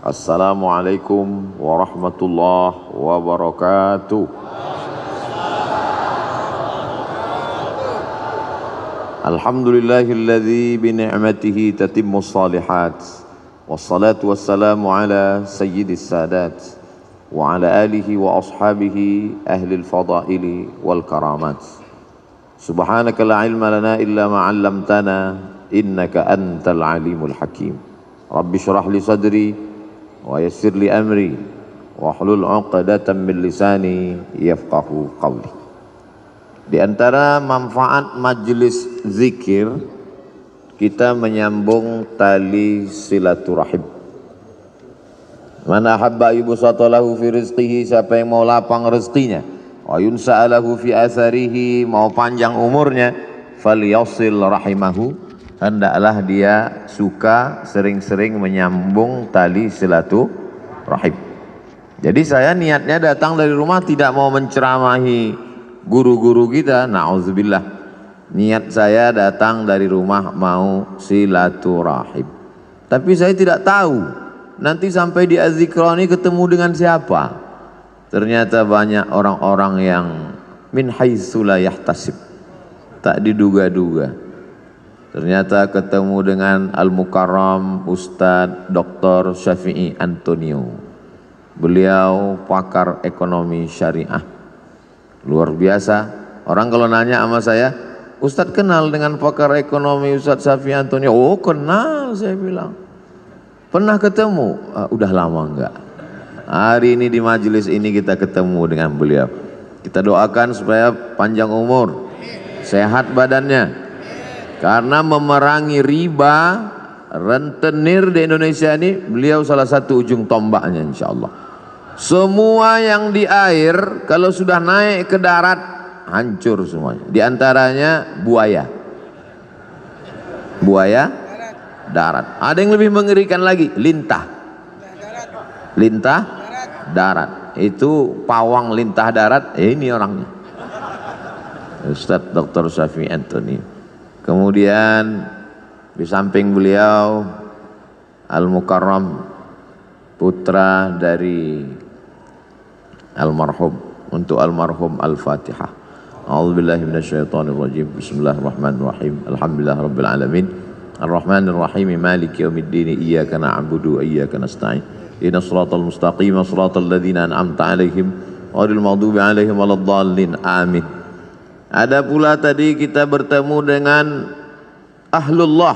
Assalamualaikum warahmatullahi wabarakatuh. Alhamdulillahilladzi bi ni'matihi tatimmus shalihat. Wassalatu wassalamu ala sayyidis sadat wa ala alihi wa ashabihi ahlil fadaili wal karamat. Subhanaka la ilma lana illa ma 'allamtana innaka antal alimul hakim. Rabbi shrah li sadri wa yassir li amri wahlul 'uqdatam min lisani yafqahu qawli. Di antara manfaat majelis zikir, kita menyambung tali silaturahim. Man ahabba yubsatalahu fi rizqihi, siapa yang mau lapang rezekinya, wa yunsa'alahu fi atharihi, mau panjang umurnya, falyasil rahimahu, hendaklah dia suka sering-sering menyambung tali silaturahim. Jadi saya niatnya datang dari rumah tidak mau menceramahi guru-guru kita, na'udzubillah. Niat saya datang dari rumah mau silaturahim. Tapi saya tidak tahu nanti sampai di Az-Zikrani ketemu dengan siapa. Ternyata banyak orang-orang yang min haitsu la yahtasib, tak diduga-duga. Ternyata ketemu dengan Al-Mukarram Ustadz Dr. Syafi'i Antonio. Beliau pakar ekonomi syariah. Luar biasa. Orang kalau nanya sama saya, Ustadz kenal dengan pakar ekonomi Ustadz Syafi'i Antonio? Oh kenal, saya bilang. Pernah ketemu? Udah lama enggak. Hari ini di majelis ini kita ketemu dengan beliau. Kita doakan supaya panjang umur, sehat badannya. Karena memerangi riba, rentenir di Indonesia ini, beliau salah satu ujung tombaknya insya Allah. Semua yang di air, kalau sudah naik ke darat, hancur semuanya. Di antaranya buaya. Buaya darat. Ada yang lebih mengerikan lagi, lintah. Lintah darat. Itu pawang lintah darat, ini orangnya. Ustadz Dr. Syafi'i Antonio. Kemudian di samping beliau Al-Mukarram, putra dari almarhum. Untuk almarhum Al-Fatihah. A'udzubillahi minasyaitonirrajim. Bismillahirrahmanirrahim. Alhamdulillahirabbil alamin. Arrahmanirrahim. Maliki yaumiddin. Iyyaka na'budu wa iyyaka nasta'in. Ihdinas siratal mustaqim. Shiratal ladzina an'amta 'alaihim ghairil maghdubi 'alaihim waladdallin. Amin. Ada pula tadi kita bertemu dengan ahlullah.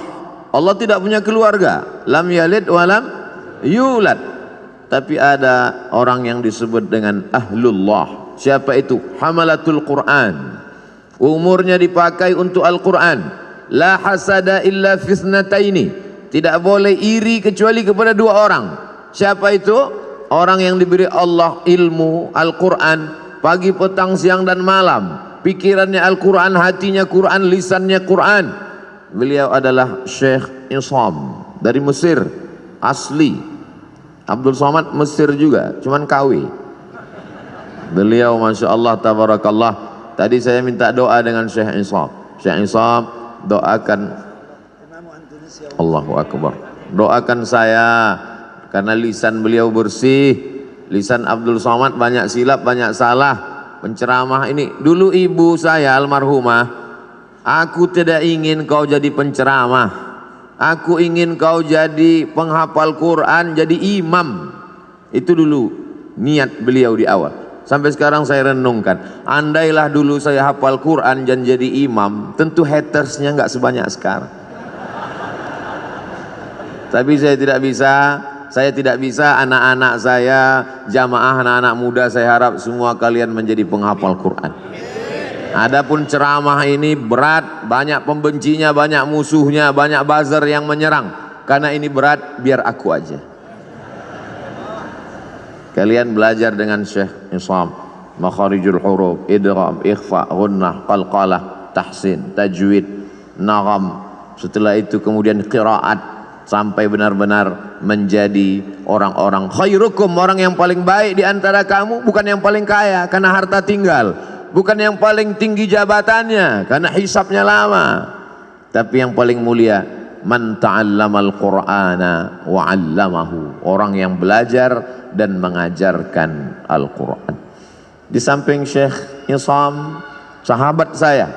Allah tidak punya keluarga, lam yalid wa lam yulad. Tapi ada orang yang disebut dengan ahlullah. Siapa itu? Hamalatul Quran. Umurnya dipakai untuk Al-Quran. La hasada illa fisnataini. Tidak boleh iri kecuali kepada dua orang. Siapa itu? Orang yang diberi Allah ilmu Al-Quran pagi, petang, siang dan malam. Pikirannya Al-Quran, hatinya Quran, lisannya Quran. Beliau adalah Syekh Isam dari Mesir asli. Abdul Somad Mesir juga, cuman KW. Beliau Masya Allah tabarakallah. Tadi saya minta doa dengan Syekh Isam. Syekh Isam doakan, Allahu Akbar, doakan saya karena lisan beliau bersih. Lisan Abdul Somad banyak silap, banyak salah. Penceramah ini, dulu ibu saya almarhumah, aku tidak ingin kau jadi penceramah, aku ingin kau jadi penghafal Quran, jadi imam. Itu dulu niat beliau di awal. Sampai sekarang saya renungkan, andailah dulu saya hafal Quran dan jadi imam, tentu hatersnya nggak sebanyak sekarang. Tapi saya tidak bisa, anak-anak saya, jamaah anak-anak muda, saya harap semua kalian menjadi penghafal Quran. Adapun ceramah ini berat, banyak pembencinya, banyak musuhnya, banyak buzzer yang menyerang. Karena ini berat, biar aku aja. Kalian belajar dengan Syekh Isam, makharijul huruf, idgham, ikhfa, ghunnah, qalqalah, tahsin, tajwid, nagham. Setelah itu kemudian qiraat, sampai benar-benar menjadi orang-orang khairukum, orang yang paling baik di antara kamu, bukan yang paling kaya karena harta tinggal, bukan yang paling tinggi jabatannya karena hisabnya lama, tapi yang paling mulia man ta'allamal Qur'ana wa 'allamahu, orang yang belajar dan mengajarkan Al-Qur'an. Di samping Syekh Isam, sahabat saya,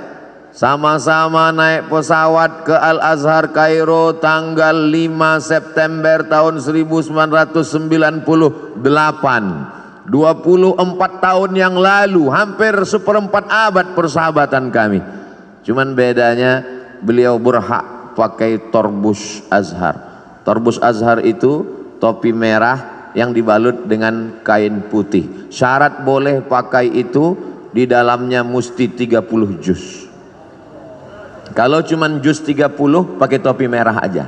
sama-sama naik pesawat ke Al-Azhar Kairo tanggal 5 September tahun 1998. 24 tahun yang lalu, hampir seperempat abad persahabatan kami. Cuman bedanya beliau berhak pakai torbus Azhar. Torbus Azhar itu topi merah yang dibalut dengan kain putih. Syarat boleh pakai itu, di dalamnya mesti 30 juz. Kalau cuman juz 30 pakai topi merah aja.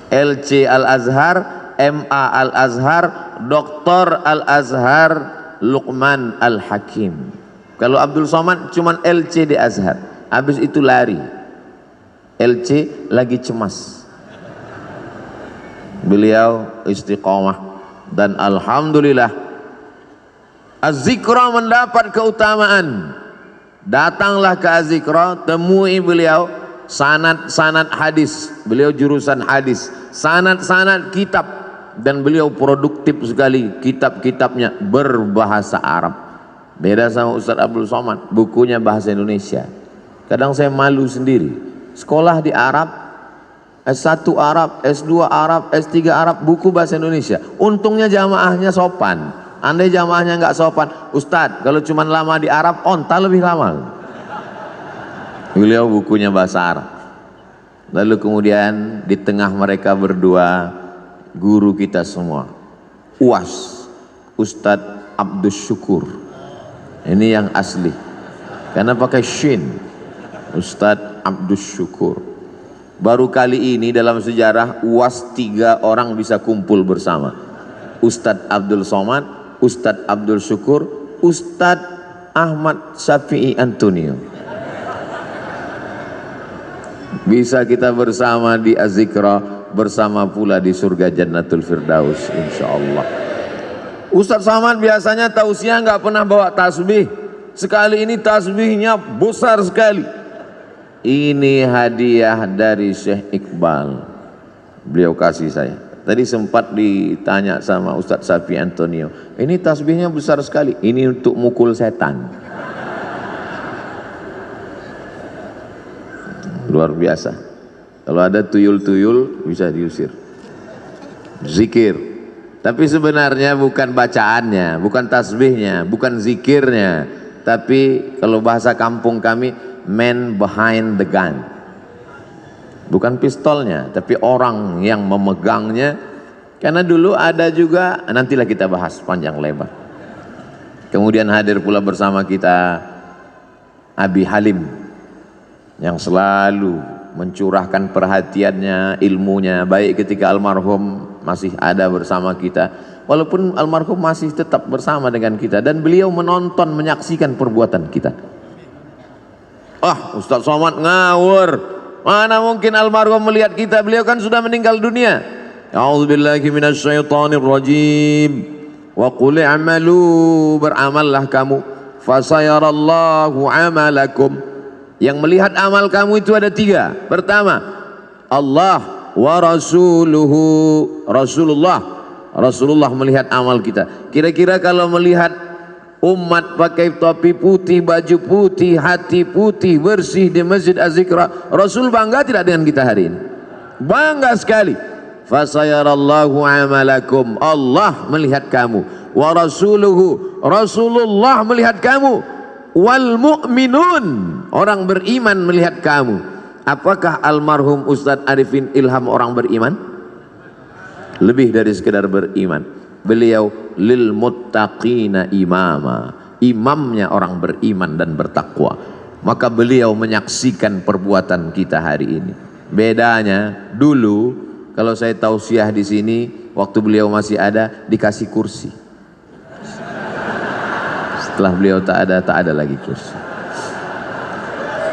LC Al-Azhar, MA Al-Azhar, Doktor Al-Azhar, Luqman Al-Hakim. Kalau Abdul Somad cuman LC di Azhar, habis itu lari. LC lagi cemas. Beliau istiqomah dan alhamdulillah Az-Zikra mendapat keutamaan. Datanglah ke Az-Zikra, temui beliau sanad-sanad hadis. Beliau jurusan hadis, sanad-sanad kitab, dan beliau produktif sekali. Kitab-kitabnya berbahasa Arab. Beda sama Ustaz Abdul Somad, bukunya bahasa Indonesia. Kadang saya malu sendiri. Sekolah di Arab, S1 Arab, S2 Arab, S3 Arab, buku bahasa Indonesia. Untungnya jamaahnya sopan. Andai jamaahnya nggak sopan, Ustadz, kalau cuma lama di Arab, onta lebih lama. Beliau bukunya bahasa Arab. Lalu kemudian di tengah mereka berdua, guru kita semua, UAS, Ustadz Abdus Syukur. Ini yang asli, karena pakai shin, Ustadz Abdus Syukur. Baru kali ini dalam sejarah UAS 3 orang bisa kumpul bersama. Ustadz Abdul Somad, Ustadz Abdul Syukur, Ustadz Ahmad Syafi'i Antonio. Bisa kita bersama di Az-Zikra, bersama pula di surga Jannatul Firdaus insyaallah. Ustadz Somad biasanya tausiah nggak pernah bawa tasbih. Sekali ini tasbihnya besar sekali. Ini hadiah dari Syekh Iqbal. Beliau kasih saya. Tadi sempat ditanya sama Ustadz Syafi'i Antonio, ini tasbihnya besar sekali. Ini untuk mukul setan. Luar biasa. Kalau ada tuyul-tuyul bisa diusir. Zikir. Tapi sebenarnya bukan bacaannya, bukan tasbihnya, bukan zikirnya. Tapi kalau bahasa kampung kami, man behind the gun. Bukan pistolnya, tapi orang yang memegangnya. Karena dulu ada juga, nantilah kita bahas panjang lebar. Kemudian hadir pula bersama kita Abi Halim, yang selalu mencurahkan perhatiannya, ilmunya, baik ketika almarhum masih ada bersama kita, walaupun almarhum masih tetap bersama dengan kita, dan beliau menonton, menyaksikan perbuatan kita. Ustadz Somad ngawur. Mana mungkin almarhum melihat kita, beliau kan sudah meninggal dunia. A'udzubillahi minasyaitonir rajim. Wa qul i'malu, beramallah kamu, fasayarallahu amalakum. Yang melihat amal kamu itu ada 3. Pertama, Allah wa rasuluhu, Rasulullah melihat amal kita. Kira-kira kalau melihat umat pakai topi putih, baju putih, hati putih, bersih di Masjid Az-Zikra, Rasul bangga tidak dengan kita hari ini? Bangga sekali. Fasayarallahu amalakum, Allah melihat kamu, wa rasuluhu, Rasulullah melihat kamu, wal mu'minun, orang beriman melihat kamu. Apakah almarhum Ustadz Arifin Ilham orang beriman? Lebih dari sekedar beriman. Beliau lil muttaqina imama, imamnya orang beriman dan bertakwa. Maka beliau menyaksikan perbuatan kita hari ini. Bedanya dulu, kalau saya tausiah di sini, waktu beliau masih ada, dikasih kursi. Setelah beliau tak ada lagi kursi.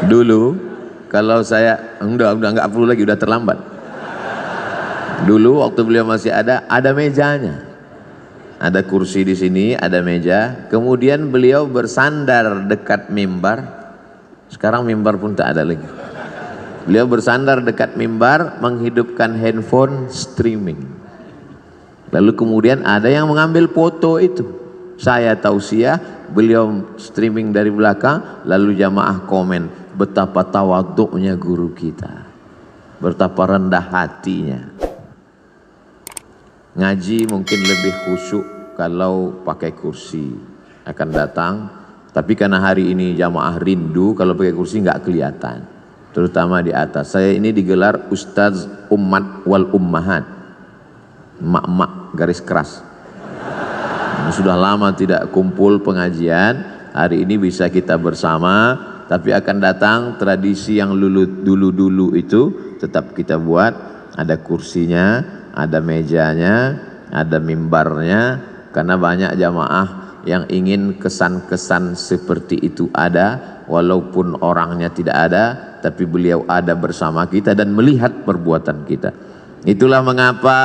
Dulu kalau saya udah nggak perlu lagi, udah terlambat. Dulu waktu beliau masih ada mejanya. Ada kursi di sini, ada meja. Kemudian beliau bersandar dekat mimbar, Sekarang mimbar pun tak ada lagi. Beliau bersandar dekat mimbar, menghidupkan handphone streaming. Lalu kemudian ada yang mengambil foto itu. Saya tausiah, beliau streaming dari belakang, lalu jamaah komen, betapa tawaduknya guru kita, betapa rendah hatinya. Ngaji mungkin lebih khusyuk kalau pakai kursi, akan datang. Tapi karena hari ini jamaah rindu, kalau pakai kursi nggak kelihatan, terutama di atas. Saya ini digelar Ustaz Ummat wal Ummahat, emak-emak garis keras. Sudah lama tidak kumpul pengajian, hari ini bisa kita bersama. Tapi akan datang tradisi yang dulu-dulu itu tetap kita buat. Ada kursinya, ada mejanya, ada mimbarnya, karena banyak jamaah yang ingin kesan-kesan seperti itu ada, walaupun orangnya tidak ada, tapi beliau ada bersama kita dan melihat perbuatan kita. Itulah mengapa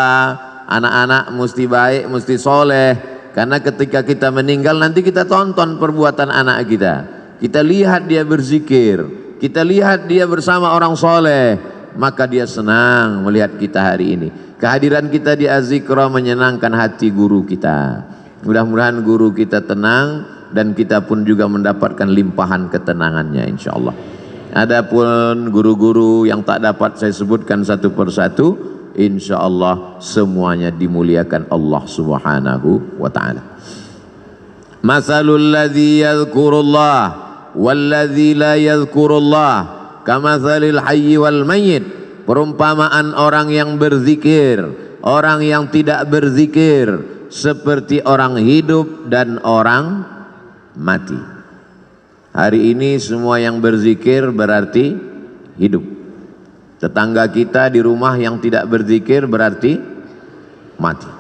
anak-anak mesti baik, mesti soleh, karena ketika kita meninggal nanti kita tonton perbuatan anak kita. Kita lihat dia berzikir, kita lihat dia bersama orang soleh, maka dia senang melihat kita hari ini. Kehadiran kita di Az-Zikra menyenangkan hati guru kita. Mudah-mudahan guru kita tenang dan kita pun juga mendapatkan limpahan ketenangannya insyaallah. Adapun guru-guru yang tak dapat saya sebutkan satu persatu, insyaallah semuanya dimuliakan Allah Subhanahu wa taala. Masalul ladzi yadhkurullah wal ladzi la yadhkurullah kamatsalil hayyi wal mayyit. Perumpamaan orang yang berzikir, orang yang tidak berzikir, seperti orang hidup dan orang mati. Hari ini semua yang berzikir berarti hidup. Tetangga kita di rumah yang tidak berzikir berarti mati.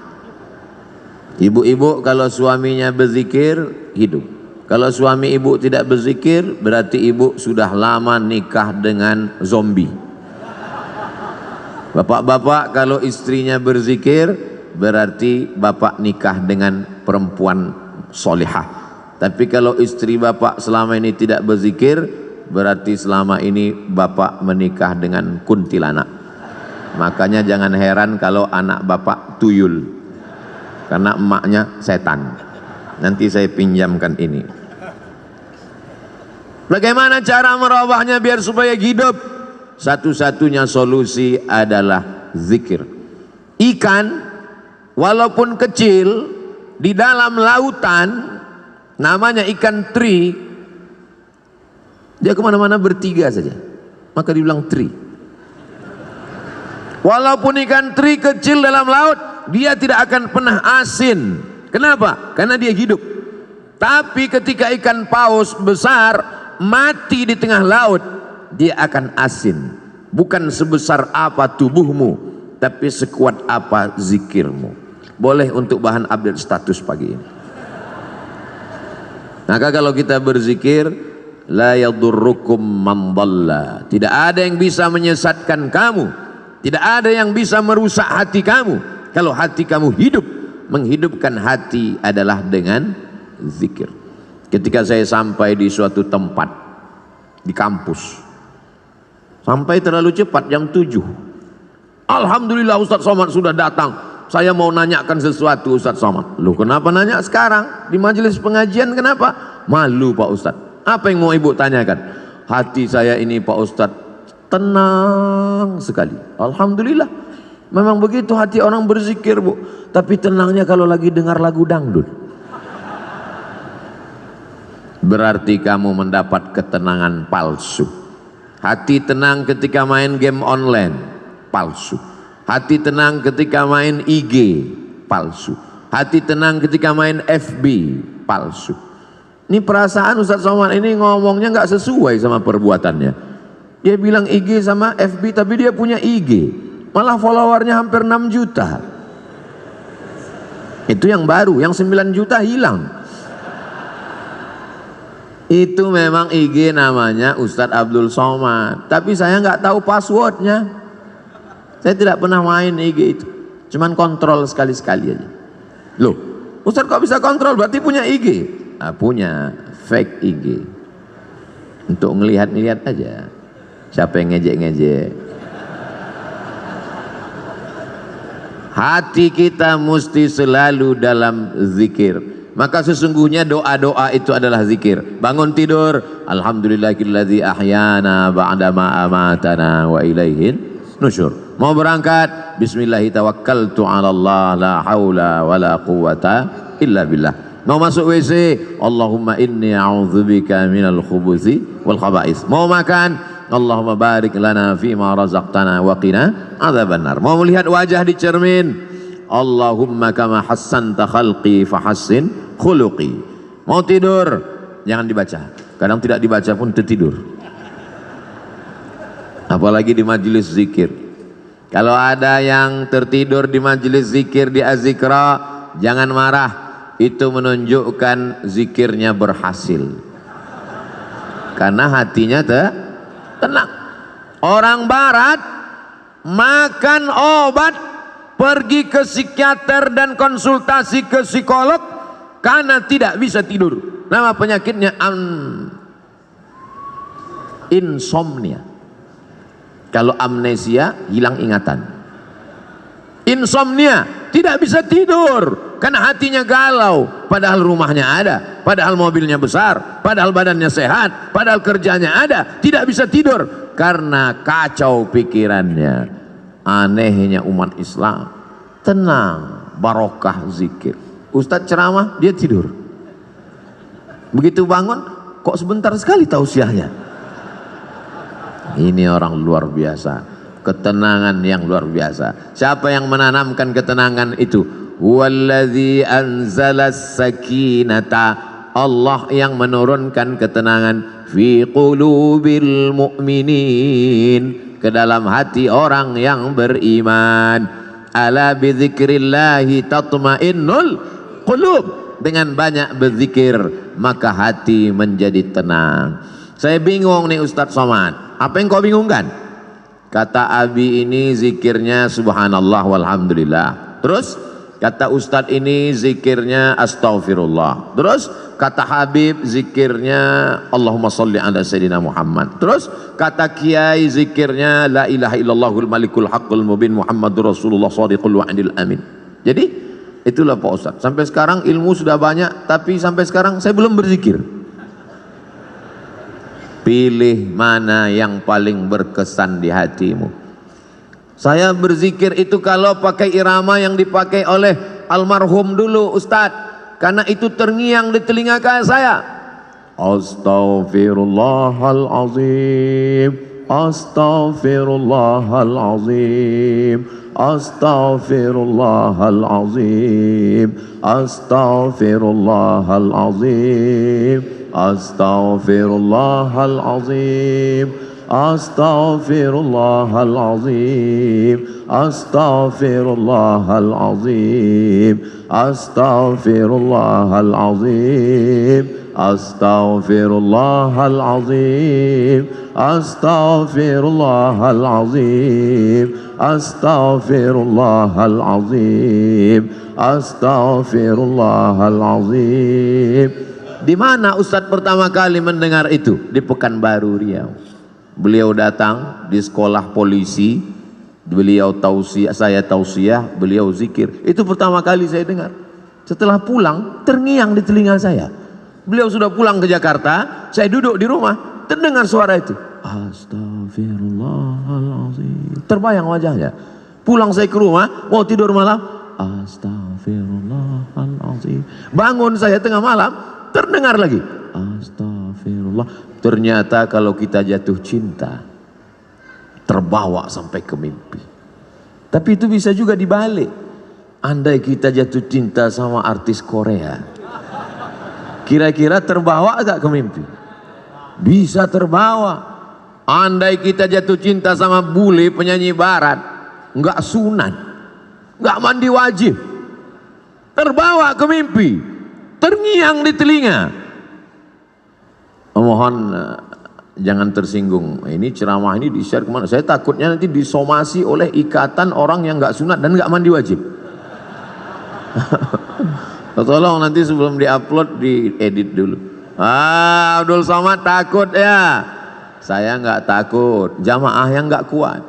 Ibu-ibu kalau suaminya berzikir hidup. Kalau suami ibu tidak berzikir berarti ibu sudah lama nikah dengan zombie. Bapak-bapak kalau istrinya berzikir berarti bapak nikah dengan perempuan solihah. Tapi kalau istri bapak selama ini tidak berzikir, berarti selama ini bapak menikah dengan kuntilanak. Makanya jangan heran kalau anak bapak tuyul, karena emaknya setan. Nanti saya pinjamkan ini. Bagaimana cara merubahnya biar supaya hidup? Satu-satunya solusi adalah zikir. Ikan walaupun kecil di dalam lautan, namanya ikan teri, dia kemana-mana bertiga saja, maka dibilang teri. Walaupun ikan teri kecil dalam laut, dia tidak akan pernah asin. Kenapa? Karena dia hidup. Tapi ketika ikan paus besar mati di tengah laut, dia akan asin. Bukan sebesar apa tubuhmu, tapi sekuat apa zikirmu. Boleh untuk bahan update status pagi ini. Maka kalau kita berzikir, la yadurrukum man dhalla. Tidak ada yang bisa menyesatkan kamu, tidak ada yang bisa merusak hati kamu. Kalau hati kamu hidup, menghidupkan hati adalah dengan zikir. Ketika saya sampai di suatu tempat di kampus, sampai terlalu cepat jam 7. Alhamdulillah Ustaz Somad sudah datang. Saya mau nanyakan sesuatu Ustaz Somad. Loh, kenapa nanya sekarang? Di majelis pengajian kenapa? Malu Pak Ustaz. Apa yang mau ibu tanyakan? Hati saya ini Pak Ustaz tenang sekali. Alhamdulillah. Memang begitu hati orang berzikir, Bu. Tapi tenangnya kalau lagi dengar lagu dangdut. Berarti kamu mendapat ketenangan palsu. Hati tenang ketika main game online, palsu. Hati tenang ketika main IG, palsu. Hati tenang ketika main FB, palsu. Ini perasaan Ustaz Somad ini ngomongnya nggak sesuai sama perbuatannya. Dia bilang IG sama FB, tapi dia punya IG, malah followernya hampir 6 juta. Itu yang baru, yang 9 juta hilang. Itu memang IG namanya Ustadz Abdul Somad, tapi saya nggak tahu passwordnya. Saya tidak pernah main IG itu, cuman kontrol sekali-sekali aja. Loh, Ustadz kok bisa kontrol? Berarti punya IG? Punya fake IG. untuk ngelihat-ngelihat aja siapa yang ngejek-ngejek. Hati kita mesti selalu dalam zikir. Maka sesungguhnya doa-doa itu adalah zikir. Bangun tidur, alhamdulillahilladzi ahyana ba'dama amatana wa ilaihin nusyur. Mau berangkat, bismillahi tawakkaltu 'ala Allah la haula wala quwata illa billah. Mau masuk WC, Allahumma inni a'udzubika minal khubuthi wal khaba'is. Mau makan, Allahumma barik lana fima razaqtana wa qina adzabannar. Mau melihat wajah di cermin, Allahumma kama hassanta khalqi fahassin khuluqi. Mau tidur, jangan dibaca. Kadang tidak dibaca pun tertidur. Apalagi di majelis zikir. Kalau ada yang tertidur di majelis zikir di azikra, jangan marah. Itu menunjukkan zikirnya berhasil. Karena hatinya tenang. Orang barat makan obat, pergi ke psikiater dan konsultasi ke psikolog karena tidak bisa tidur. Nama penyakitnya insomnia. Kalau amnesia, hilang ingatan. Insomnia, tidak bisa tidur karena hatinya galau, padahal rumahnya ada, padahal mobilnya besar, padahal badannya sehat, padahal kerjanya ada, tidak bisa tidur karena kacau pikirannya. Anehnya umat Islam, tenang, barokah zikir. Ustadz ceramah, dia tidur. Begitu bangun, kok sebentar sekali tausiahnya. Ini orang luar biasa, ketenangan yang luar biasa. Siapa yang menanamkan ketenangan itu? Wallazi anzalas sakinata, Allah yang menurunkan ketenangan fi qulubil mu'minin, ke dalam hati orang yang beriman. Ala bidzikrillahi tatmainnul qulub, dengan banyak berzikir maka hati menjadi tenang. Saya bingung nih Ustadz Somad, apa yang kau bingungkan? Kata Abi ini zikirnya subhanallah walhamdulillah. Terus kata Ustadz ini zikirnya astaghfirullah. Terus kata Habib zikirnya Allahumma sholli ala sayyidina Muhammad. Terus kata Kiai zikirnya la ilaha illallahul malikul haqqul mubin Muhammadur Rasulullah shadiqul wa'dil amin. Jadi itulah Pak Ustadz. Sampai sekarang ilmu sudah banyak, tapi sampai sekarang saya belum berzikir. Pilih mana yang paling berkesan di hatimu. Saya berzikir itu kalau pakai irama yang dipakai oleh almarhum dulu Ustadz, karena itu terngiang di telinga saya. Astaghfirullahalazim, astaghfirullahalazim, astaghfirullahalazim, astaghfirullahalazim, astaghfirullahalazim, astaghfirullahalazim, astaghfirullahalazim, astaghfirullahalazim, astaghfirullahalazim, astaghfirullahalazim, astaghfirullahalazim, astaghfirullahalazim. Di mana Ustadz pertama kali mendengar itu? Di Pekanbaru Riau. Beliau datang di sekolah polisi, beliau tausiah, saya tausiah, beliau zikir. Itu pertama kali saya dengar. Setelah pulang, terngiang di telinga saya. Beliau sudah pulang ke Jakarta, saya duduk di rumah, terdengar suara itu. Astaghfirullahaladzim. Terbayang wajahnya. Pulang saya ke rumah, mau tidur malam, astaghfirullahaladzim. Bangun saya tengah malam, terdengar lagi astagfirullah. Ternyata kalau kita jatuh cinta, terbawa sampai ke mimpi. Tapi itu bisa juga dibalik. Andai kita jatuh cinta sama artis Korea, kira-kira terbawa agak ke mimpi? Bisa terbawa. Andai kita jatuh cinta sama bule penyanyi barat, nggak sunat, nggak mandi wajib, terbawa ke mimpi, terngiang di telinga. Mohon jangan tersinggung. Ini ceramah ini di-share kemana? Saya takutnya nanti disomasi oleh ikatan orang yang nggak sunat dan nggak mandi wajib. Tolong nanti sebelum diupload diedit dulu. Abdul Somad takut ya. Saya nggak takut, jamaah yang nggak kuat.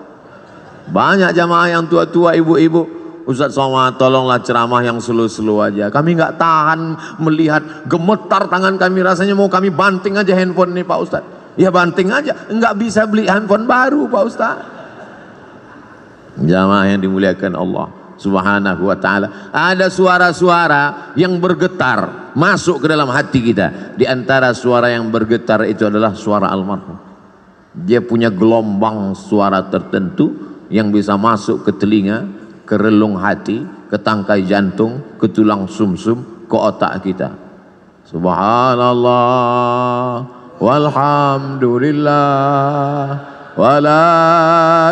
Banyak jamaah yang tua-tua, ibu-ibu, Ustaz Somad tolonglah ceramah yang slow-slow aja. Kami nggak tahan melihat, gemetar tangan kami, rasanya mau kami banting aja handphone nih Pak Ustaz. Ya banting aja, nggak bisa beli handphone baru Pak Ustaz. Jamaah yang dimuliakan Allah Subhanahu wa ta'ala, ada suara-suara yang bergetar masuk ke dalam hati kita. Di antara suara yang bergetar itu adalah suara almarhum. Dia punya gelombang suara tertentu yang bisa masuk ke telinga, ke relung hati, ke tangkai jantung, ke tulang sumsum, ke otak kita. Subhanallah walhamdulillah wala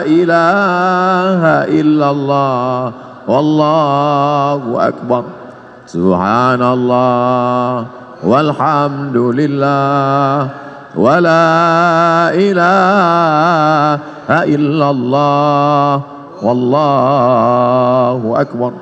ilaha illallah wallahu akbar. Subhanallah walhamdulillah wala ilaha illallah wallahu akbar.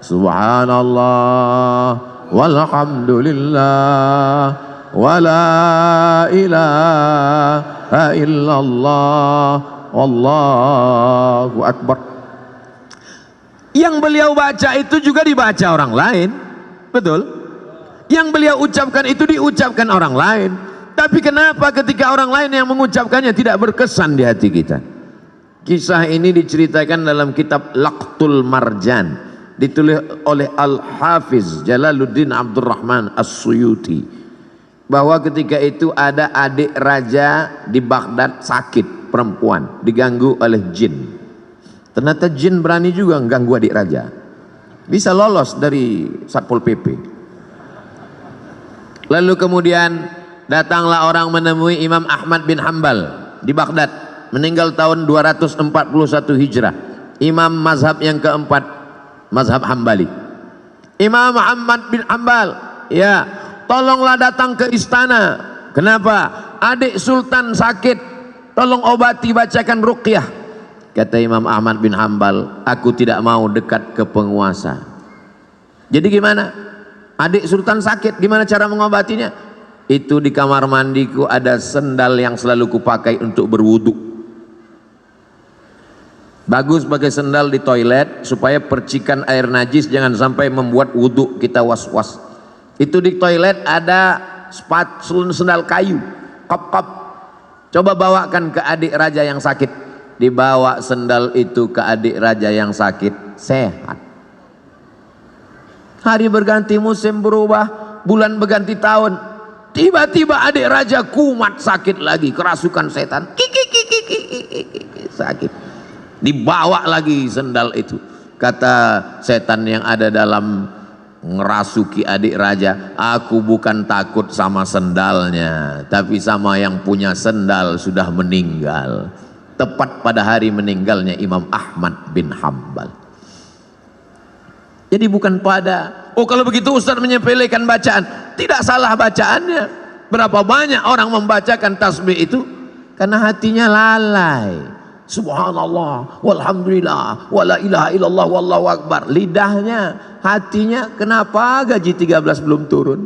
Subhanallah walhamdulillah wala ilaha illallah wallahu akbar. Yang beliau baca itu juga dibaca orang lain, betul? Yang beliau ucapkan itu diucapkan orang lain. Tapi kenapa ketika orang lain yang mengucapkannya tidak berkesan di hati kita? Kisah ini diceritakan dalam kitab Laqtul Marjan, ditulis oleh Al-Hafiz Jalaluddin Abdurrahman As-Suyuti, bahwa ketika itu ada adik raja di Baghdad sakit, perempuan, diganggu oleh jin. Ternyata jin berani juga mengganggu adik raja, bisa lolos dari Satpol PP. Lalu kemudian datanglah orang menemui Imam Ahmad bin Hambal di Baghdad, meninggal tahun 241 Hijrah, imam mazhab yang keempat, mazhab Hambali. Imam Ahmad bin Hambal, ya, tolonglah datang ke istana. Kenapa? Adik sultan sakit, tolong obati, bacakan ruqyah. Kata Imam Ahmad bin Hambal, aku tidak mau dekat ke penguasa. Jadi gimana? Adik sultan sakit, gimana cara mengobatinya? Itu di kamar mandiku ada sendal yang selalu kupakai untuk berwudu. Bagus pakai sendal di toilet supaya percikan air najis jangan sampai membuat wudu kita was-was. Itu di toilet ada sendal kayu, kop-kop. Coba bawakan ke adik raja yang sakit. Dibawa sendal itu ke adik raja yang sakit, sehat. Hari berganti, musim berubah, bulan berganti tahun, tiba-tiba adik raja kumat sakit lagi, kerasukan setan, sakit. Dibawa lagi sendal itu. Kata setan yang ada dalam ngerasuki adik raja, aku bukan takut sama sendalnya, tapi sama yang punya sendal sudah meninggal. Tepat pada hari meninggalnya Imam Ahmad bin Hambal. Jadi bukan pada, oh kalau begitu Ustaz menyepelekan bacaan. Tidak salah bacaannya. Berapa banyak orang membacakan tasbih itu karena hatinya lalai. Subhanallah walhamdulillah wala ilaha illallah wallahu akbar. Lidahnya, hatinya kenapa gaji 13 belum turun?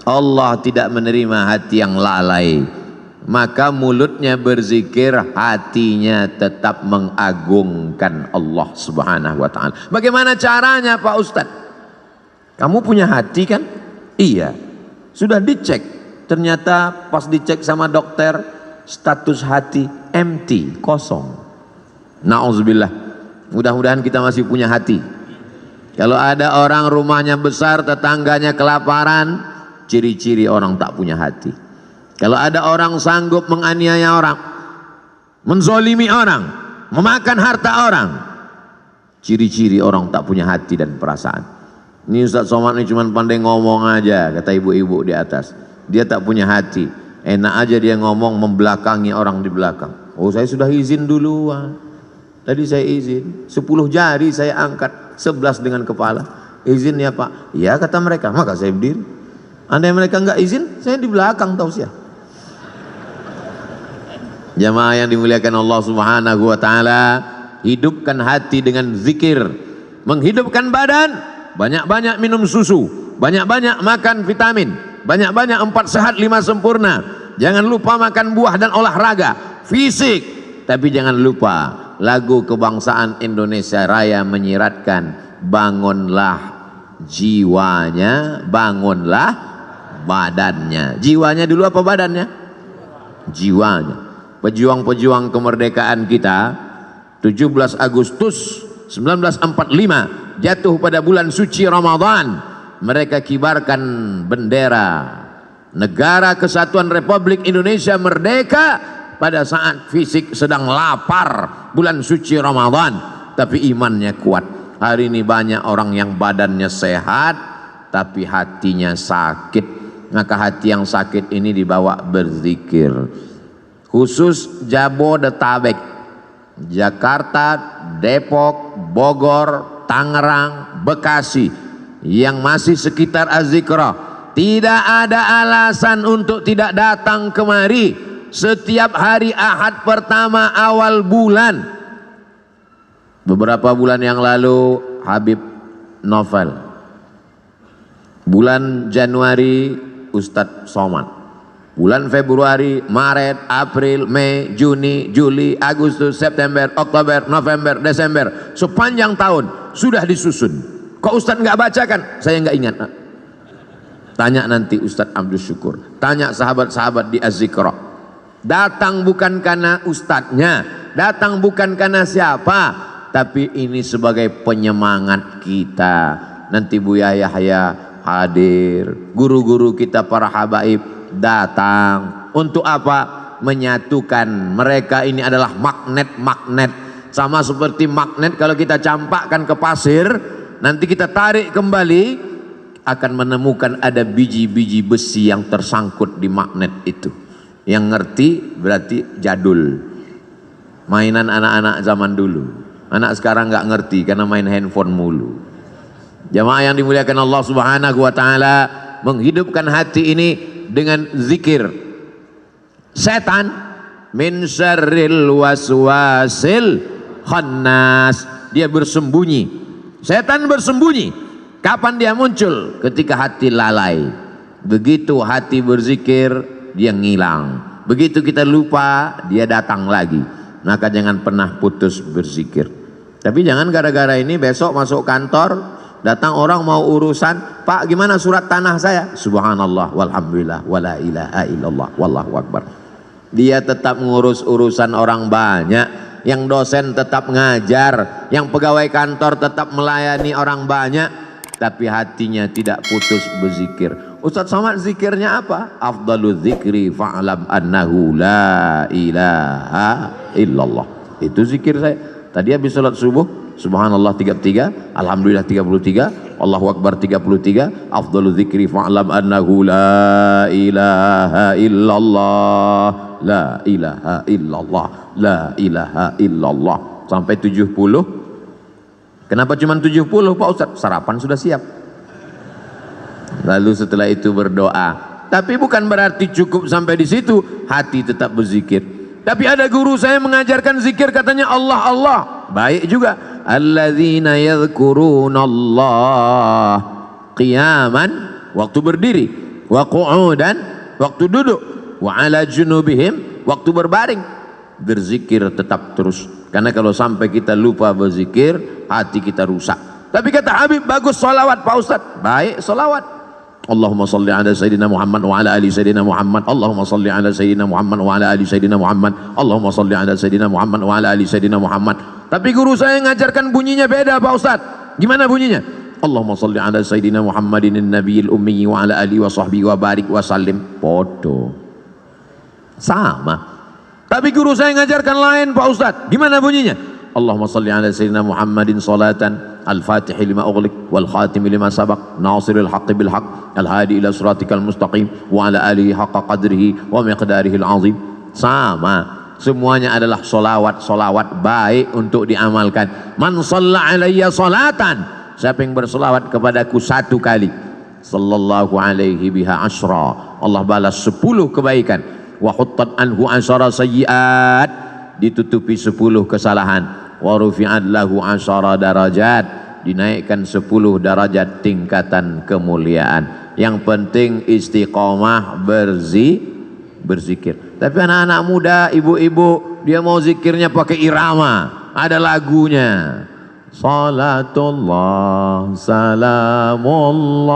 Allah tidak menerima hati yang lalai. Maka mulutnya berzikir, hatinya tetap mengagungkan Allah Subhanahu wa ta'ala. Bagaimana caranya Pak Ustadz? Kamu punya hati kan? Iya. Sudah dicek. Ternyata pas dicek sama dokter, status hati empty, kosong. Na'udzubillah. Mudah-mudahan kita masih punya hati. Kalau ada orang rumahnya besar, tetangganya kelaparan, ciri-ciri orang tak punya hati. Kalau ada orang sanggup menganiaya orang, menzolimi orang, memakan harta orang, ciri-ciri orang tak punya hati dan perasaan. Ini Ustaz Somad ini cuma pandai ngomong aja, kata ibu-ibu di atas. Dia tak punya hati. Enak aja dia ngomong membelakangi orang di belakang. Oh saya sudah izin duluan. Tadi saya izin, 10 jari saya angkat, 11 dengan kepala. Izin ya Pak? Ya kata mereka, maka saya berdiri. Andai mereka enggak izin, saya di belakang tausiah. Jamaah yang dimuliakan Allah Subhanahu wa ta'ala, hidupkan hati dengan zikir. Menghidupkan badan, banyak-banyak minum susu, banyak-banyak makan vitamin, banyak-banyak 4 sehat 5 sempurna. Jangan lupa makan buah dan olahraga fisik. Tapi jangan lupa lagu kebangsaan Indonesia Raya menyiratkan, bangunlah jiwanya, bangunlah badannya. Jiwanya dulu apa badannya? Jiwanya. Pejuang-pejuang kemerdekaan kita 17 Agustus 1945 jatuh pada bulan suci Ramadan. Mereka kibarkan bendera Negara Kesatuan Republik Indonesia merdeka pada saat fisik sedang lapar bulan suci Ramadan, tapi imannya kuat. Hari ini banyak orang yang badannya sehat tapi hatinya sakit. Maka hati yang sakit ini dibawa berzikir. Khusus Jabodetabek, Jakarta, Depok, Bogor, Tangerang, Bekasi yang masih sekitar Az-Zikra, tidak ada alasan untuk tidak datang kemari setiap hari Ahad pertama awal bulan. Beberapa bulan yang lalu Habib Novel, bulan Januari Ustadz Somad, bulan Februari, Maret, April, Mei, Juni, Juli, Agustus, September, Oktober, November, Desember, sepanjang tahun sudah disusun. Kok Ustadz nggak bacakan? Saya nggak ingat. Tanya nanti Ustadz Abdul Syukur, tanya sahabat-sahabat di Az-Zikra. Datang bukan karena ustadznya, datang bukan karena siapa, tapi ini sebagai penyemangat kita. Nanti Buya Yahya hadir, guru-guru kita para habaib datang. Untuk apa? Menyatukan. Mereka ini adalah magnet-magnet. Sama seperti magnet kalau kita campakkan ke pasir, nanti kita tarik kembali, akan menemukan ada biji-biji besi yang tersangkut di magnet itu. Yang ngerti berarti jadul, mainan anak-anak zaman dulu. Anak sekarang nggak ngerti karena main handphone mulu. Jamaah yang dimuliakan Allah Subhanahu wa taala, menghidupkan hati ini dengan zikir. Setan min syarril waswasil khannas, dia bersembunyi. Setan bersembunyi. Kapan dia muncul? Ketika hati lalai. Begitu hati berzikir, dia ngilang. Begitu kita lupa, dia datang lagi. Maka jangan pernah putus berzikir. Tapi jangan gara-gara ini besok masuk kantor, datang orang mau urusan, Pak gimana surat tanah saya? Subhanallah walhamdulillah wala ilaha illallah wallahu akbar. Dia tetap ngurus urusan orang banyak, yang dosen tetap ngajar, yang pegawai kantor tetap melayani orang banyak, tapi hatinya tidak putus berzikir. Ustadz Somad zikirnya apa? Afdalul zikri fa'lam annahu la ilaha illallah. Itu zikir saya. Tadi habis salat subuh, subhanallah 33, alhamdulillah 33, Allahu akbar 33, afdalul zikri fa'lam annahu la ilaha illallah, la ilaha illallah, la ilaha illallah, sampai 70. Kenapa cuma 70 Pak Ustadz? Sarapan sudah siap. Lalu setelah itu berdoa. Tapi bukan berarti cukup sampai di situ, hati tetap berzikir. Tapi ada guru saya mengajarkan zikir, katanya Allah Allah. Baik juga. Alladzina yadhkurunallah qiyaman, waktu berdiri, wa qu'udan, waktu duduk, wa ala junubihim, waktu berbaring. Berzikir tetap terus. Karena kalau sampai kita lupa berzikir, hati kita rusak. Tapi kata Habib, bagus solawat Pak Ustadz. Baik solawat. Allahumma salli ala Sayyidina Muhammad wa ala ali Sayyidina Muhammad. Allahumma salli ala Sayyidina Muhammad wa ala ali Sayyidina Muhammad. Allahumma salli ala Sayyidina Muhammad wa ala ali Sayyidina Muhammad. Tapi guru saya ngajarkan bunyinya beda Pak Ustadz. Gimana bunyinya? Allahumma salli ala Sayyidina Muhammadin nabiyil ummi wa ala ali wa sahbihi wa barik wa sallim. Podo. Sama. Tapi guru saya ngajarkan lain Pak Ustadz. Gimana bunyinya? Allahumma salli ala Sayyidina Muhammadin salatan al-fatih lima ughliq wal khatim lima sabaq nasiril haqqi bil haqq al hadi ila siratikal mustaqim wa ala alihi haqqa qadrihi wa miqdarihi al-azim. Sama, semuanya adalah solawat baik untuk diamalkan. Man shalla alayya salatan, siapa yang bersolawat kepadaku 1 kali, sallallahu alaihi biha asyra, Allah balas 10 kebaikan. Wa huttat anhu asyara sayyiat, ditutupi 10 kesalahan. Wa rufi'at lahu 10 darajat, dinaikkan 10 derajat tingkatan kemuliaan. Yang penting istiqomah berzikir. Tapi anak-anak muda, ibu-ibu, dia mau zikirnya pakai irama, ada lagunya. Salatullah salamullah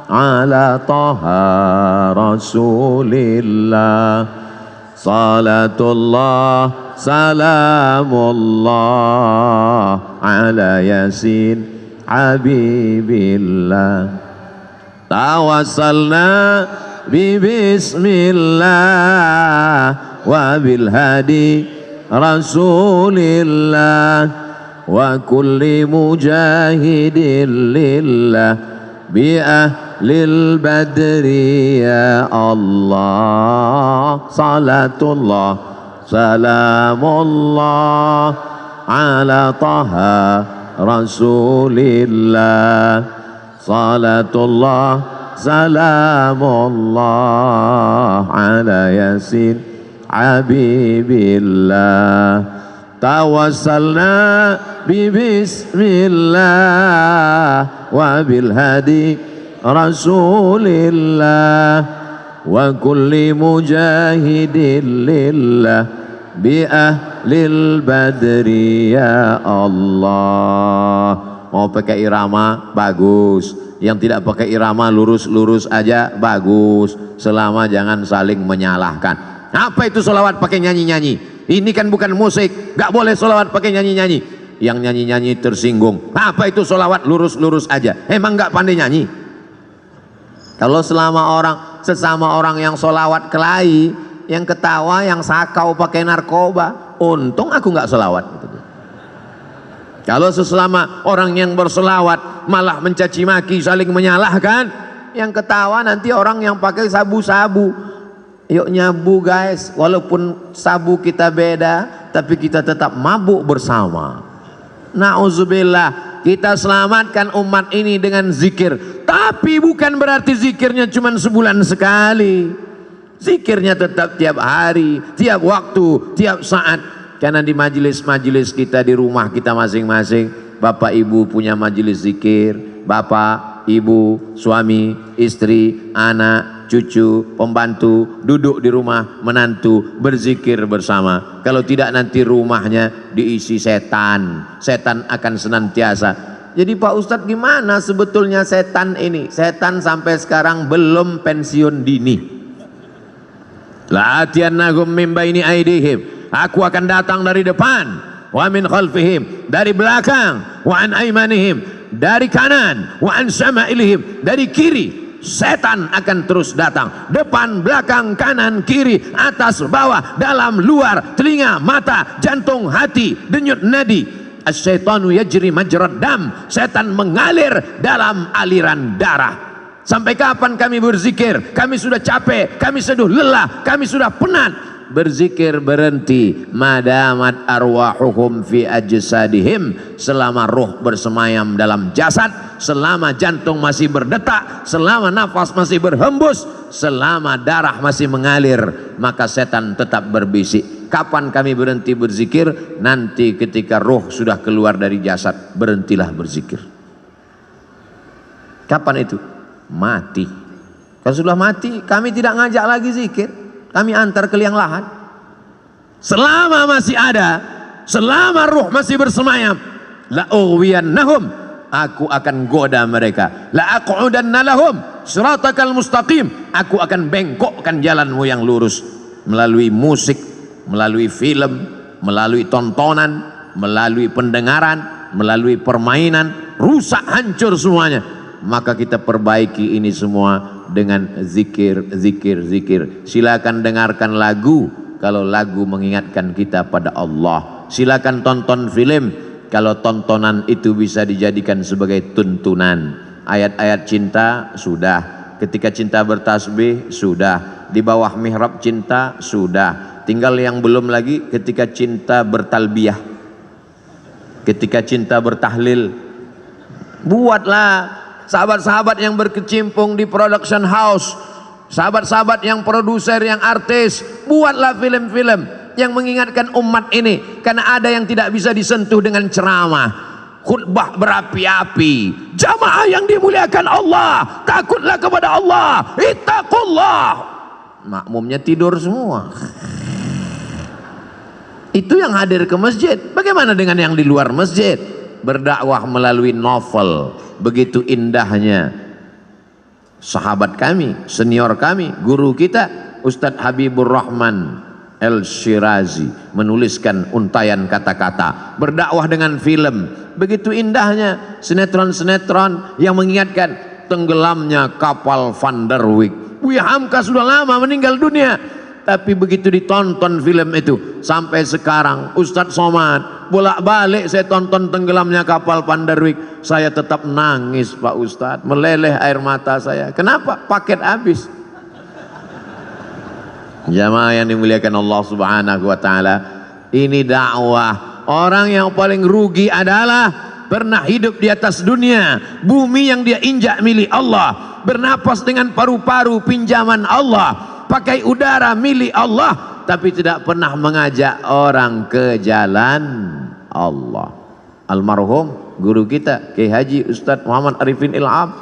ala taha rasulillah. Salatullah salamullah ala yasin habibillah. Tawassalna bismillah wa bil hadi rasulillah wa kulli mujahidin lillah bi ahlil badri ya Allah. Salatullah salamullah ala taha rasulillah. Salatullah salamullah ala yasin habibillah. Tawassalna bismillah wa bil hadi rasulillah wa kulli mujahidin lillah bi ahlil badri ya Allah. Mau pakai irama bagus, yang tidak pakai irama lurus-lurus aja bagus, selama jangan saling menyalahkan. Apa itu sholawat pakai nyanyi-nyanyi? Ini kan bukan musik, gak boleh sholawat pakai nyanyi-nyanyi. Yang nyanyi-nyanyi tersinggung. Apa itu sholawat lurus-lurus aja? Emang gak pandai nyanyi? Kalau sesama orang yang sholawat kelahi, yang ketawa, yang sakau pakai narkoba, untung aku gak sholawat. Kalau sesama orang yang bersolawat malah mencaci maki, saling menyalahkan, yang ketawa nanti orang yang pakai sabu-sabu. Yuk nyabu guys, walaupun sabu kita beda, tapi kita tetap mabuk bersama. Na'udzubillah, kita selamatkan umat ini dengan zikir. Tapi bukan berarti zikirnya cuma sebulan sekali. Zikirnya tetap tiap hari, tiap waktu, tiap saat. Karena di majelis-majelis kita, di rumah kita masing-masing, bapak ibu punya majelis zikir. Bapak, ibu, suami, istri, anak, cucu, pembantu, duduk di rumah, menantu, berzikir bersama. Kalau tidak nanti rumahnya diisi setan. Setan akan senantiasa. Jadi Pak Ustadz, gimana sebetulnya setan ini? Setan sampai sekarang belum pensiun dini. La'atiyannahum min baini aidihim. Aku akan datang dari depan, wa min khalfihim, dari belakang, wa an aimanihim, dari kanan, wa an syama'ilihim, dari kiri. Setan akan terus datang, depan, belakang, kanan, kiri, atas, bawah, dalam, luar, telinga, mata, jantung, hati, denyut nadi. Asyaitanu yajri majrad dam. Setan mengalir dalam aliran darah. Sampai kapan kami berzikir? Kami sudah capek, kami sudah lelah, kami sudah penat. Berzikir berhenti. Madamat arwahuhum fi ajsadihim. Selama ruh bersemayam dalam jasad, selama jantung masih berdetak, selama nafas masih berhembus, selama darah masih mengalir, maka setan tetap berbisik. Kapan kami berhenti berzikir? Nanti ketika ruh sudah keluar dari jasad, berhentilah berzikir. Kapan itu? Mati. Kalau sudah mati, kami tidak ngajak lagi zikir, kami antar ke liang lahat. Selama masih ada, selama ruh masih bersemayam, la ughwiyannahum, aku akan goda mereka. La aqudanna lahum siratakal mustaqim, aku akan bengkokkan jalanmu yang lurus. Melalui musik, melalui film, melalui tontonan, melalui pendengaran, melalui permainan, rusak hancur semuanya. Maka kita perbaiki ini semua dengan zikir, zikir, zikir. Silakan dengarkan lagu kalau lagu mengingatkan kita pada Allah. Silakan tonton film kalau tontonan itu bisa dijadikan sebagai tuntunan. Ayat-ayat cinta sudah, ketika cinta bertasbih sudah, di bawah mihrab cinta sudah. Tinggal yang belum lagi ketika cinta bertalbiyah, ketika cinta bertahlil. Buatlah sahabat-sahabat yang berkecimpung di production house, sahabat-sahabat yang produser, yang artis, buatlah film-film yang mengingatkan umat ini. Karena ada yang tidak bisa disentuh dengan ceramah. khutbah berapi-api. Jamaah yang dimuliakan Allah, takutlah kepada Allah, ittaqullah. Makmumnya tidur semua. Itu yang hadir ke masjid. Bagaimana dengan yang di luar masjid? Berdakwah melalui novel. Begitu indahnya sahabat kami, senior kami, guru kita Ustadz Habibur Rahman El-Shirazi menuliskan untayan kata-kata. Berdakwah dengan film. Begitu indahnya sinetron-sinetron yang mengingatkan tenggelamnya kapal Van der Wijk. Buya Hamka sudah lama meninggal dunia, tapi begitu ditonton film itu sampai sekarang Ustadz Somad bolak-balik saya tonton tenggelamnya kapal Van der Wijk, saya tetap nangis Pak Ustadz, meleleh air mata saya. Kenapa? Paket habis. Jamaah yang dimuliakan Allah Subhanahu wa taala, ini dakwah. Orang yang paling rugi adalah pernah hidup di atas dunia, bumi yang dia injak milik Allah, bernapas dengan paru-paru pinjaman Allah, pakai udara milik Allah, tapi tidak pernah mengajak orang ke jalan Allah. Almarhum guru kita Kiai Haji Ustadz Muhammad Arifin Ilham,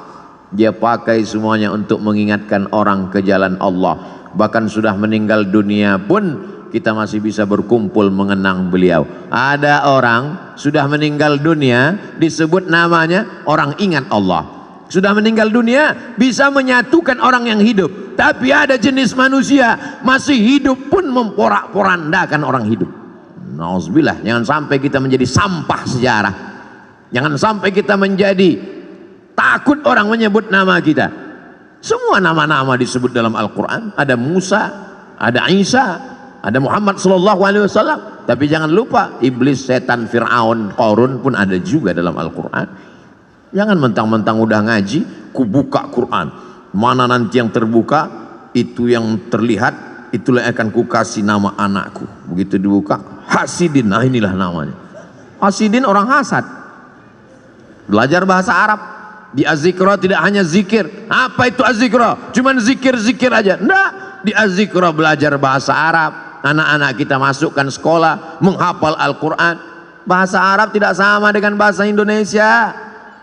dia pakai semuanya untuk mengingatkan orang ke jalan Allah. Bahkan sudah meninggal dunia pun kita masih bisa berkumpul mengenang beliau. Ada orang sudah meninggal dunia disebut namanya orang ingat Allah. Sudah meninggal dunia bisa menyatukan orang yang hidup. Tapi ada jenis manusia masih hidup pun memporak-porandakan orang hidup. Nauzubillah, jangan sampai kita menjadi sampah sejarah. Jangan sampai kita menjadi takut orang menyebut nama kita. Semua nama-nama disebut dalam Al-Quran. Ada Musa, ada Isa, ada Muhammad sallallahu alaihi wasallam. Tapi jangan lupa iblis, setan, Fir'aun, Qarun pun ada juga dalam Al-Quran. Jangan mentang-mentang udah ngaji, ku buka Quran. Mana nanti yang terbuka, itu yang terlihat, itulah yang akan ku kasih nama anakku. Begitu dibuka, Hasidin, nah inilah namanya. Hasidin orang hasad. Belajar bahasa Arab. Di Az-Zikra tidak hanya zikir. Apa itu Az-Zikra? Cuman zikir-zikir aja. Enggak. Di Az-Zikra belajar bahasa Arab. Anak-anak kita masukkan sekolah, menghafal Al-Quran. Bahasa Arab tidak sama dengan bahasa Indonesia.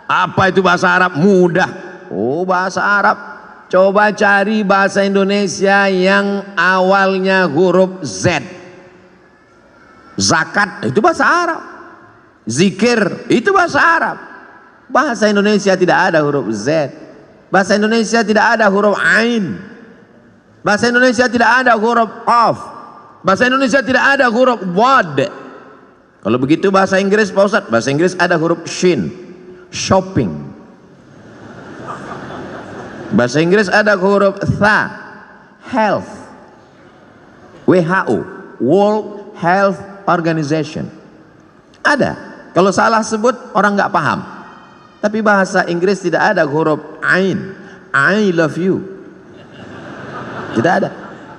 Apa itu bahasa Arab? Mudah. Oh, bahasa Arab. Coba cari bahasa Indonesia yang awalnya huruf Z. Zakat itu bahasa Arab. Zikir itu bahasa Arab. Bahasa Indonesia tidak ada huruf Z. Bahasa Indonesia tidak ada huruf Ain. Bahasa Indonesia tidak ada huruf Qaf. Bahasa Indonesia tidak ada huruf Wad. Kalau begitu bahasa Inggris Pak Ustadz, bahasa Inggris ada huruf Shin. Shopping. Bahasa Inggris ada huruf Tha. Health. WHO, World Health Organization. Ada. Kalau salah sebut orang nggak paham. Tapi bahasa Inggris tidak ada huruf Ain. I love you. Tidak ada.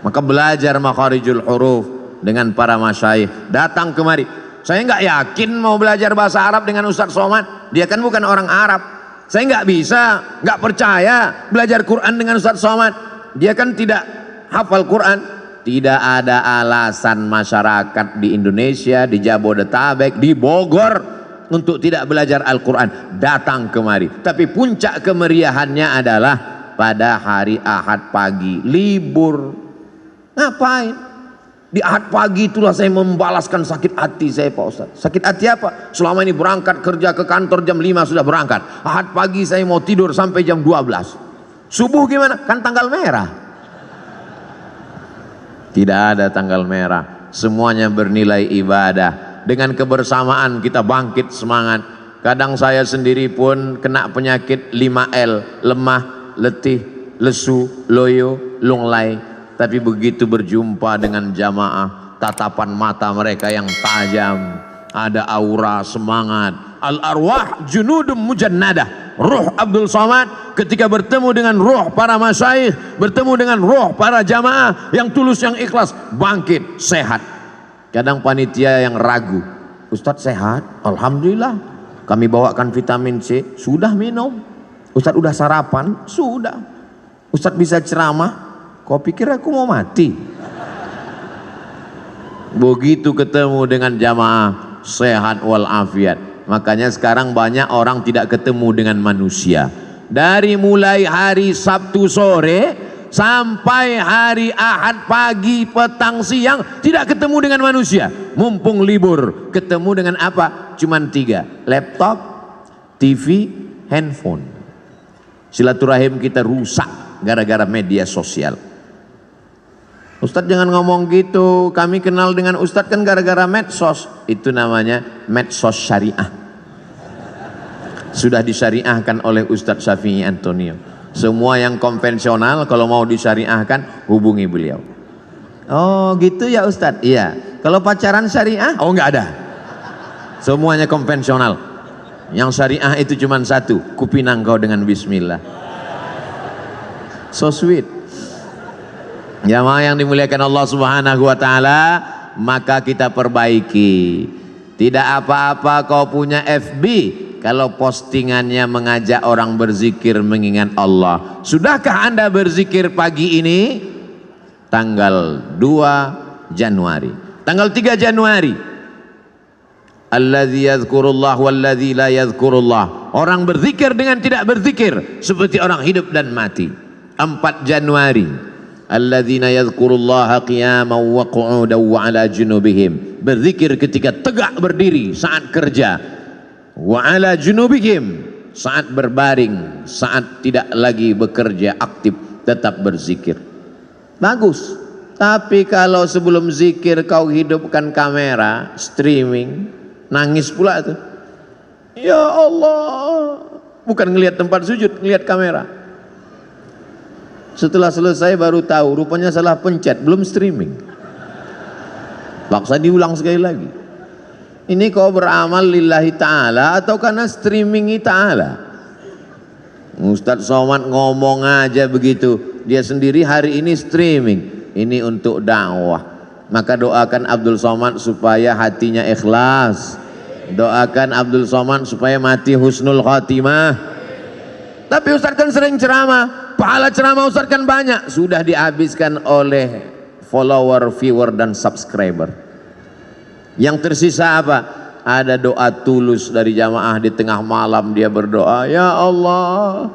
Maka belajar makharijul huruf dengan para masyayikh. Datang kemari. Saya nggak yakin mau belajar bahasa Arab dengan Ustadz Somad. Dia kan bukan orang Arab. Saya nggak bisa, nggak percaya belajar Quran dengan Ustadz Somad. Dia kan tidak hafal Quran. Tidak ada alasan masyarakat di Indonesia, di Jabodetabek, di Bogor untuk tidak belajar Al-Quran. Datang kemari. Tapi puncak kemeriahannya adalah pada hari Ahad pagi libur. Ngapain? Di Ahad pagi itulah saya membalaskan sakit hati saya Pak Ustaz. Sakit hati apa? Selama ini berangkat kerja ke kantor jam 5 sudah berangkat. Ahad pagi saya mau tidur sampai jam 12. Subuh gimana? Kan tanggal merah. Tidak ada tanggal merah. Semuanya bernilai ibadah. Dengan kebersamaan kita bangkit semangat. Kadang saya sendiri pun kena penyakit 5L, lemah, letih, lesu, loyo, lunglai. Tapi begitu berjumpa dengan jamaah, tatapan mata mereka yang tajam, ada aura semangat. Al-arwah junudum mujannadah. Ruh Abdul Somad ketika bertemu dengan ruh para masyayikh, bertemu dengan ruh para jamaah yang tulus, yang ikhlas, bangkit, sehat. Kadang panitia yang ragu, Ustadz sehat? Alhamdulillah. Kami bawakan vitamin C, sudah minum. Ustadz udah sarapan? Sudah. Ustadz bisa ceramah? Kau pikir aku mau mati? Begitu ketemu dengan jamaah sehat walafiat, Makanya sekarang banyak orang tidak ketemu dengan manusia. Dari mulai hari Sabtu sore sampai hari Ahad pagi, petang, siang tidak ketemu dengan manusia. Mumpung libur, ketemu dengan apa? Cuman 3, laptop, TV, handphone. Silaturahim kita rusak gara-gara media sosial. Ustadz jangan ngomong gitu, kami kenal dengan Ustadz kan gara-gara medsos. Itu namanya medsos syariah. Sudah disyariahkan oleh Ustadz Syafi'i Antonio. Semua yang konvensional kalau mau disyariahkan hubungi beliau. Oh gitu ya Ustadz? Iya. Kalau pacaran syariah? Oh nggak ada. Semuanya konvensional. Yang syariah itu cuma satu, kupinang kau dengan bismillah. So sweet. Jamaah yang dimuliakan Allah Subhanahu wa taala, maka kita perbaiki. Tidak apa-apa kau punya FB kalau postingannya mengajak orang berzikir mengingat Allah. Sudahkah Anda berzikir pagi ini? Tanggal 2 Januari. Tanggal 3 Januari. Alladzi yadhkurullah walladzi la yadhkurullah. Orang berzikir dengan tidak berzikir seperti orang hidup dan mati. 4 Januari. Alladzina yadhkurullaha qiyaman wa qu'udan wa 'ala junubihim. Berzikir ketika tegak berdiri saat kerja. Wa 'ala junubihim, saat berbaring, saat tidak lagi bekerja aktif, tetap berzikir. Bagus. Tapi kalau sebelum zikir kau hidupkan kamera, streaming, nangis pula tuh. Ya Allah, bukan ngelihat tempat sujud, ngelihat kamera. Setelah selesai baru tahu, rupanya salah pencet, belum streaming. Paksa diulang sekali lagi. Ini kau beramal lillahi ta'ala atau karena streamingi ta'ala? Ustadz Somad ngomong aja begitu, dia sendiri hari ini streaming. Ini untuk dakwah. Maka doakan Abdul Somad supaya hatinya ikhlas. Doakan Abdul Somad supaya mati husnul khatimah. Tapi Ustadz kan sering ceramah, pahala ceramah Ustadz kan banyak, sudah dihabiskan oleh follower, viewer dan subscriber. Yang tersisa apa? Ada doa tulus dari jamaah di tengah malam dia berdoa, ya Allah,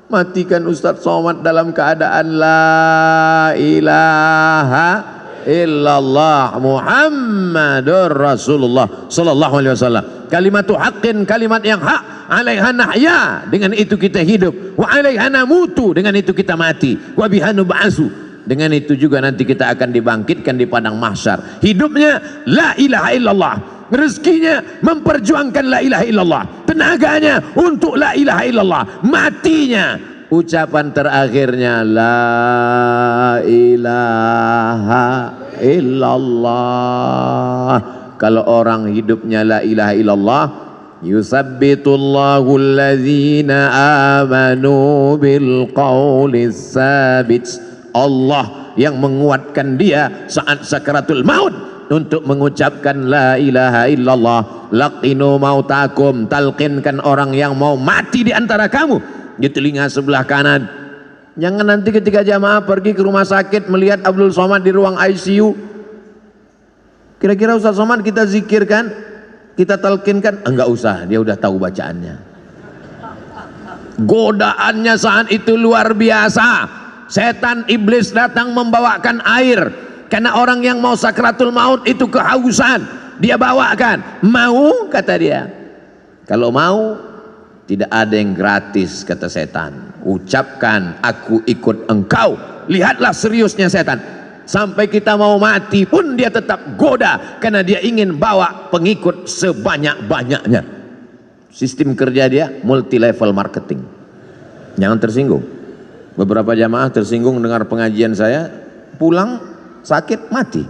matikan Ustadz Somad dalam keadaan la ilaha illallah Muhammadur Rasulullah sallallahu alaihi wasallam. Kalimatu haqqin, kalimat yang hak, alaiha nahya, dengan itu kita hidup, wa alaiha namutu, dengan itu kita mati, wa biha nub'atsu, dengan itu juga nanti kita akan dibangkitkan di padang mahsyar. Hidupnya la ilaha illallah, rezekinya memperjuangkan la ilaha illallah, tenaganya untuk la ilaha illallah, matinya ucapan terakhirnya la ilaha illallah. Kalau orang hidupnya la ilaha illallah, yusabbitullahu alladzina amanu bil qawlis sabit. Allah yang menguatkan dia saat sakaratul maut untuk mengucapkan la ilaha illallah. Laqinu mautakum, talqinkan orang yang mau mati di antara kamu di telinga sebelah kanan. Jangan nanti ketika jamaah pergi ke rumah sakit melihat Abdul Somad di ruang ICU, kira-kira Ustaz Somad kita zikirkan, kita talqinkan? Enggak usah, dia udah tahu bacaannya. Godaannya saat itu luar biasa. Setan iblis datang membawakan air, karena orang yang mau sakratul maut itu kehausan, dia bawakan. Mau, kata dia. Kalau mau, tidak ada yang gratis, kata setan. Ucapkan aku ikut engkau. Lihatlah seriusnya setan. Sampai kita mau mati pun dia tetap goda, karena dia ingin bawa pengikut sebanyak-banyaknya. Sistem kerja dia multi level marketing. Jangan tersinggung. Beberapa jamaah tersinggung dengar pengajian saya, pulang sakit mati.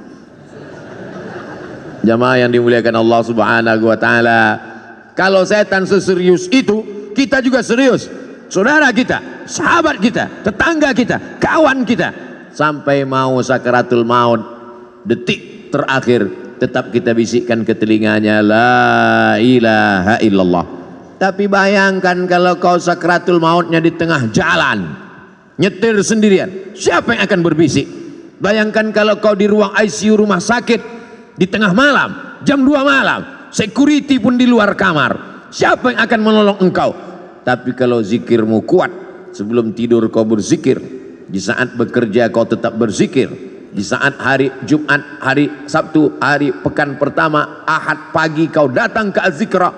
Jamaah yang dimuliakan Allah Subhanahu wa taala, kalau setan seserius itu, kita juga serius. Saudara kita, sahabat kita, tetangga kita, kawan kita, sampai mau sakaratul maut, detik terakhir tetap kita bisikkan ke telinganya la ilaha illallah. Tapi bayangkan kalau kau sakaratul mautnya di tengah jalan, nyetir sendirian, siapa yang akan berbisik? Bayangkan kalau kau di ruang ICU rumah sakit di tengah malam, jam 2 malam, security pun di luar kamar. Siapa yang akan menolong engkau? Tapi kalau zikirmu kuat, sebelum tidur kau berzikir, di saat bekerja kau tetap berzikir, di saat hari Jumat, hari Sabtu, hari pekan pertama, Ahad pagi kau datang ke Az-Zikra,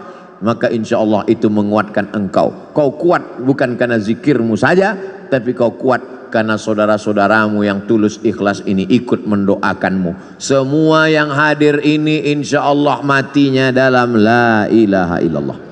maka insya Allah itu menguatkan engkau. Kau kuat bukan karena zikirmu saja, tapi kau kuat karena saudara-saudaramu yang tulus ikhlas ini ikut mendoakanmu. Semua yang hadir ini insya Allah matinya dalam la ilaha illallah.